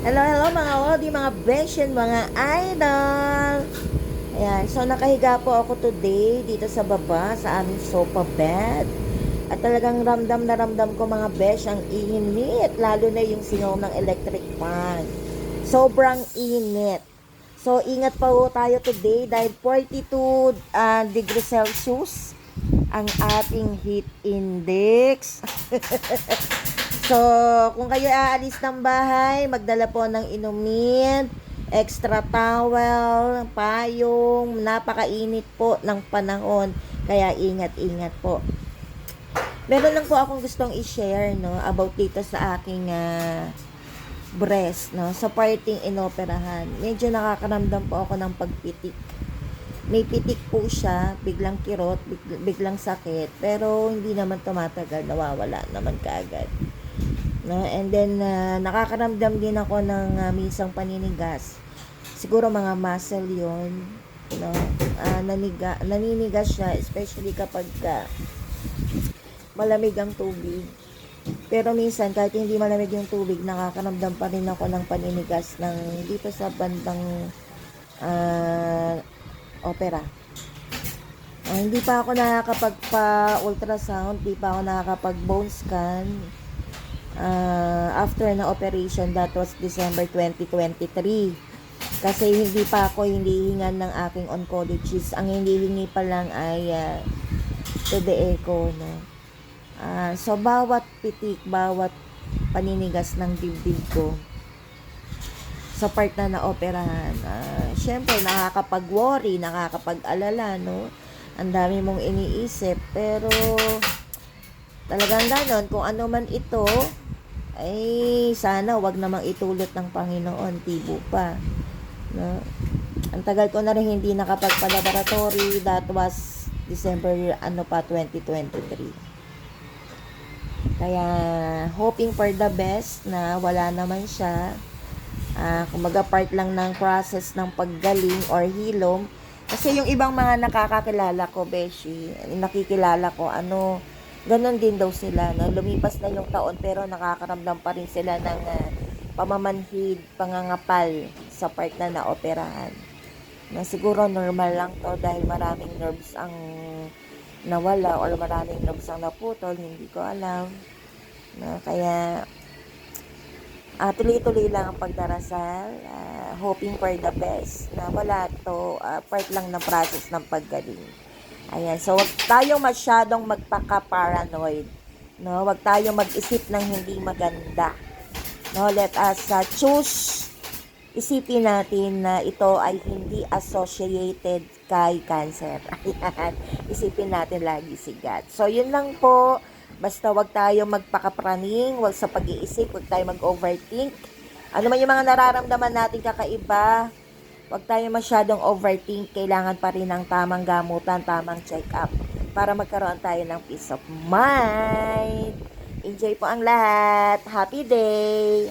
Hello, hello mga Lodi, mga Beshen, mga idol. Ayan, so nakahiga po ako today dito sa baba sa aming sofa bed. At talagang ramdam na ramdam ko mga besh ang init, lalo na yung singaw ng electric fan. Sobrang init. So ingat pa po tayo today dahil 42 degrees Celsius ang ating heat index. So, kung kayo aalis ng bahay, magdala po ng inumin, extra towel, payong, napakainit po ng panahon. Kaya ingat-ingat po. Meron lang po akong gustong i-share no, about dito sa aking breast. No, sa parting inoperahan. Medyo nakakaramdam po ako ng pagpitik. May pitik po siya, biglang kirot, biglang sakit, pero hindi naman tumatagal, nawawala naman kaagad. No, and then nakakaramdam din ako ng minsang paninigas. Siguro mga muscle 'yon, no. Naninigas siya especially kapag malamig ang tubig. Pero minsan kahit hindi malamig yung tubig, nakakaramdam pa rin ako ng paninigas ng dito sa bandang opera. Hindi pa ako nakakapagpa-ultrasound, hindi pa ako nakakapag-bone scan. After na operation, that was December 2023. Kasi hindi pa ako hinihingan ng aking oncologist. Ang hinihingi pa lang ay TB echo, no? So, bawat pitik, bawat paninigas ng dibdib ko sa part na naoperahan, syempre nakakapag-worry, nakakapag-alala, no? Ang dami mong iniisip, pero talagang ganon, kung ano man ito, ay sana wag namang itulot ng Panginoon, tibo pa, no? Ang tagal ko na rin hindi nakapagpa-laboratory. That was December 2023. Kaya hoping for the best na wala naman siya. Kumaga part lang ng process ng paggaling or hilom. Kasi yung ibang mga nakakakilala ko, Beshi, nakikilala ko, ganon din daw sila, no? Lumipas na yung taon pero nakakaramdam pa rin sila ng pamamanhid, pangangapal sa part na naoperahan. Na siguro normal lang to dahil maraming nerves ang nawala or maraming nerves ang naputol, hindi ko alam. No? Kaya tuloy-tuloy lang ang pagdarasal, hoping for the best na wala to, part lang ng process ng paggaling. Ayan, so wag tayong masyadong magpaka-paranoid, no? Wag tayong mag-isip ng hindi maganda, no? Let us choose, isipin natin na ito ay hindi associated kay cancer. Ayan, isipin natin lagi si God. So yun lang po. Basta wag tayong magpakapraning, wag sa pag-iisip, wag tayong mag-overthink. Ano man yung mga nararamdaman natin kakaiba, wag tayong masyadong overthink. Kailangan pa rin ng tamang gamutan, tamang check-up para magkaroon tayo ng peace of mind. Enjoy po ang lahat. Happy day!